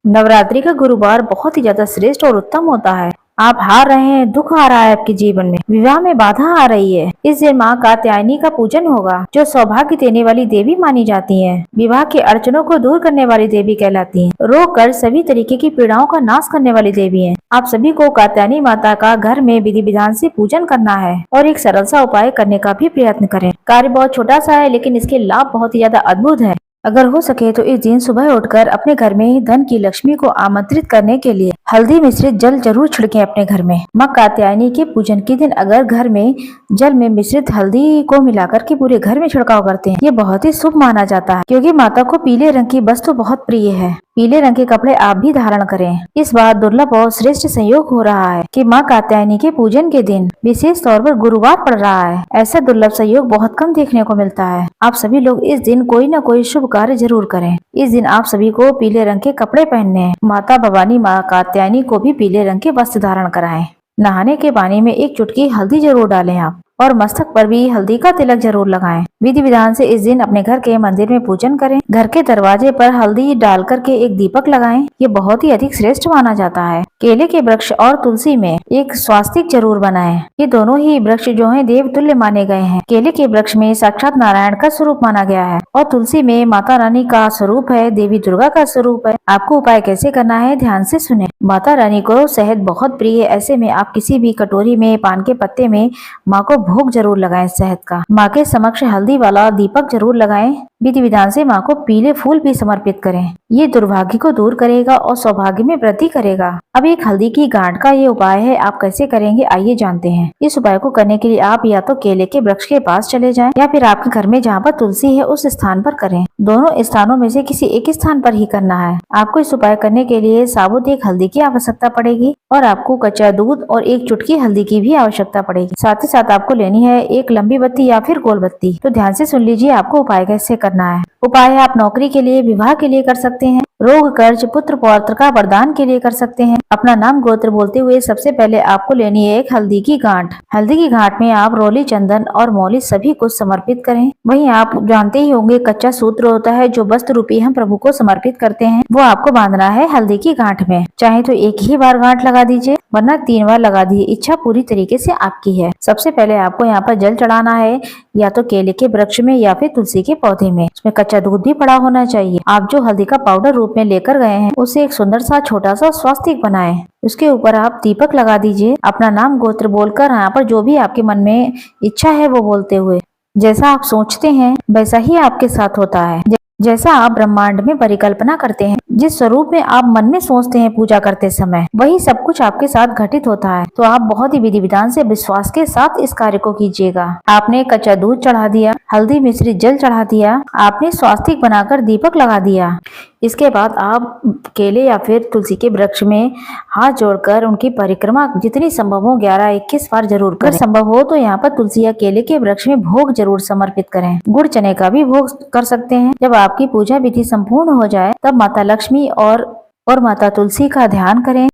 नवरात्रि का गुरुवार बहुत ही ज्यादा श्रेष्ठ और उत्तम होता है। आप हार रहे हैं, दुख आ रहा है आपके जीवन में, विवाह में बाधा आ रही है। इस दिन माँ कात्यायनी का पूजन होगा, जो सौभाग्य देने वाली देवी मानी जाती है। विवाह के अड़चनों को दूर करने वाली देवी कहलाती है। रोग कर सभी तरीके की पीड़ाओं का नाश करने वाली देवी है। आप सभी को कात्यायनी माता का घर में विधि विधान से पूजन करना है और एक सरल सा उपाय करने का भी प्रयत्न करें। कार्य बहुत छोटा सा है, लेकिन इसके लाभ बहुत ही ज्यादा अद्भुत है। अगर हो सके तो इस दिन सुबह उठकर अपने घर में धन की लक्ष्मी को आमंत्रित करने के लिए हल्दी मिश्रित जल जरूर छिड़कें अपने घर में। माँ कात्यायनी के पूजन के दिन अगर घर में जल में मिश्रित हल्दी को मिलाकर के पूरे घर में छिड़काव करते हैं, ये बहुत ही शुभ माना जाता है, क्योंकि माता को पीले रंग की वस्तु बहुत प्रिय है। पीले रंग के कपड़े आप भी धारण करें। इस बार दुर्लभ और श्रेष्ठ संयोग हो रहा है कि माँ कात्यायनी के पूजन के दिन विशेष तौर पर गुरुवार पड़ रहा है। ऐसा दुर्लभ संयोग बहुत कम देखने को मिलता है। आप सभी लोग इस दिन कोई न कोई शुभ कार्य जरूर करें। इस दिन आप सभी को पीले रंग के कपड़े पहनने हैं। माता भवानी माँ कात्यायनी को भी पीले रंग के वस्त्र धारण कराएं। नहाने के पानी में एक चुटकी हल्दी जरूर डालें आप, और मस्तक पर भी हल्दी का तिलक जरूर लगाएं। विधि विधान से इस दिन अपने घर के मंदिर में पूजन करें। घर के दरवाजे पर हल्दी डाल करके एक दीपक लगाएं। ये बहुत ही अधिक श्रेष्ठ माना जाता है। केले के वृक्ष और तुलसी में एक स्वास्तिक जरूर बनाएं। ये दोनों ही वृक्ष जो हैं देव तुल्य माने गए हैं। केले के वृक्ष में साक्षात नारायण का स्वरूप माना गया है और तुलसी में माता रानी का स्वरूप है, देवी दुर्गा का स्वरूप है। आपको उपाय कैसे करना है ध्यान से सुने। माता रानी को शहद बहुत प्रिय है। ऐसे में आप किसी भी कटोरी में पान के पत्ते में माँ को भोग जरूर लगाएं शहद का। माँ के समक्ष हल्दी वाला दीपक जरूर लगाएं। विधि विधान से माँ को पीले फूल भी समर्पित करें। ये दुर्भाग्य को दूर करेगा और सौभाग्य में वृद्धि करेगा। अब एक हल्दी की गांठ का ये उपाय है, आप कैसे करेंगे आइए जानते हैं। इस उपाय को करने के लिए आप या तो केले के वृक्ष के पास चले जाएं या फिर आपके घर में जहाँ पर तुलसी है उस स्थान पर करें। दोनों स्थानों में से किसी एक स्थान पर ही करना है। आपको इस उपाय करने के लिए साबुत एक हल्दी की आवश्यकता पड़ेगी और आपको कच्चा दूध और एक चुटकी हल्दी की भी आवश्यकता पड़ेगी। साथ ही साथ आपको लेनी है एक लंबी बत्ती या फिर गोल बत्ती। तो ध्यान से सुन लीजिए आपको उपाय कैसे करना है। उपाय आप नौकरी के लिए, विवाह के लिए कर सकते हैं, रोग कर्ज पुत्र पौत्र का वरदान के लिए कर सकते हैं। अपना नाम गोत्र बोलते हुए सबसे पहले आपको लेनी है एक हल्दी की गांठ। हल्दी की गांठ में आप रोली, चंदन और मौली सभी कुछ समर्पित करें। वहीं आप जानते ही होंगे कच्चा सूत्र होता है जो वस्त्र रूपी हम प्रभु को समर्पित करते हैं, वो आपको बांधना है हल्दी की गांठ में। चाहे तो एक ही बार गांठ लगा दीजिए, वरना 3 बार लगा दीजिए, इच्छा पूरी तरीके से आपकी है। सबसे पहले आपको यहाँ पर जल चढ़ाना है, या तो केले के वृक्ष में या फिर तुलसी के पौधे में। उसमें कच्चा दूध भी पड़ा होना चाहिए। आप जो हल्दी का पाउडर रूप में लेकर गए हैं उसे एक सुंदर सा छोटा सा स्वास्तिक बनाएं। उसके ऊपर आप दीपक लगा दीजिए। अपना नाम गोत्र बोलकर यहाँ पर जो भी आपके मन में इच्छा है वो बोलते हुए, जैसा आप सोचते हैं वैसा ही आपके साथ होता है। जैसा आप ब्रह्मांड में परिकल्पना करते हैं, जिस स्वरूप में आप मन में सोचते हैं पूजा करते समय, वही सब कुछ आपके साथ घटित होता है। तो आप बहुत ही विधि विधान से विश्वास के साथ इस कार्य को कीजिएगा। आपने कच्चा दूध चढ़ा दिया, हल्दी मिश्रित जल चढ़ा दिया, आपने स्वास्तिक बनाकर दीपक लगा दिया। इसके बाद आप केले या फिर तुलसी के वृक्ष में हाथ जोड़कर उनकी परिक्रमा जितनी संभव हो 11-21 बार जरूर करें। संभव हो तो यहाँ पर तुलसी या केले के वृक्ष में भोग जरूर समर्पित करें। गुड़ चने का भी भोग कर सकते हैं। जब आपकी पूजा विधि संपूर्ण हो जाए तब माता लक्ष्मी और माता तुलसी का ध्यान करें,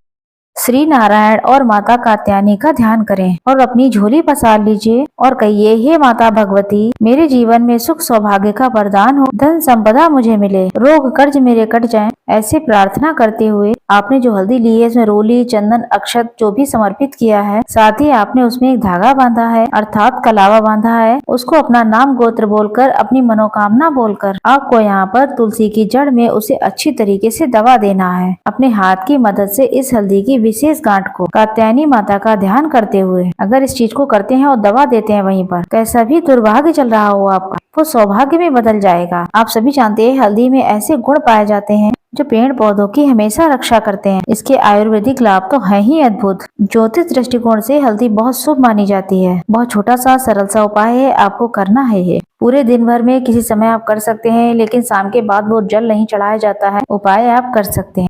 श्री नारायण और माता कात्यायनी का ध्यान करें और अपनी झोली पसार लीजिए और कहिए, हे माता भगवती, मेरे जीवन में सुख सौभाग्य का वरदान हो, धन संपदा मुझे मिले, रोग कर्ज मेरे कट जाएं। ऐसे प्रार्थना करते हुए आपने जो हल्दी ली है उसमें रोली, चंदन, अक्षत जो भी समर्पित किया है, साथ ही आपने उसमें एक धागा बांधा है अर्थात कलावा बांधा है। उसको अपना नाम गोत्र बोलकर, अपनी मनोकामना बोलकर आपको यहाँ पर तुलसी की जड़ में उसे अच्छी तरीके से दबा देना है। अपने हाथ की मदद से इस हल्दी की विशेष गांठ को कात्यायनी माता का ध्यान करते हुए अगर इस चीज को करते हैं और दबा देते हैं वहीं पर, कैसा भी दुर्भाग्य चल रहा हो आपका वो सौभाग्य में बदल जाएगा। आप सभी जानते हैं हल्दी में ऐसे गुण पाए जाते हैं जो पेड़ पौधों की हमेशा रक्षा करते हैं। इसके आयुर्वेदिक लाभ तो है ही अद्भुत। ज्योतिष दृष्टिकोण से हल्दी बहुत शुभ मानी जाती है। बहुत छोटा सा सरल सा उपाय है, आपको करना है ये। पूरे दिन भर में किसी समय आप कर सकते हैं, लेकिन शाम के बाद वो जल नहीं चढ़ाया जाता है। उपाय आप कर सकते हैं।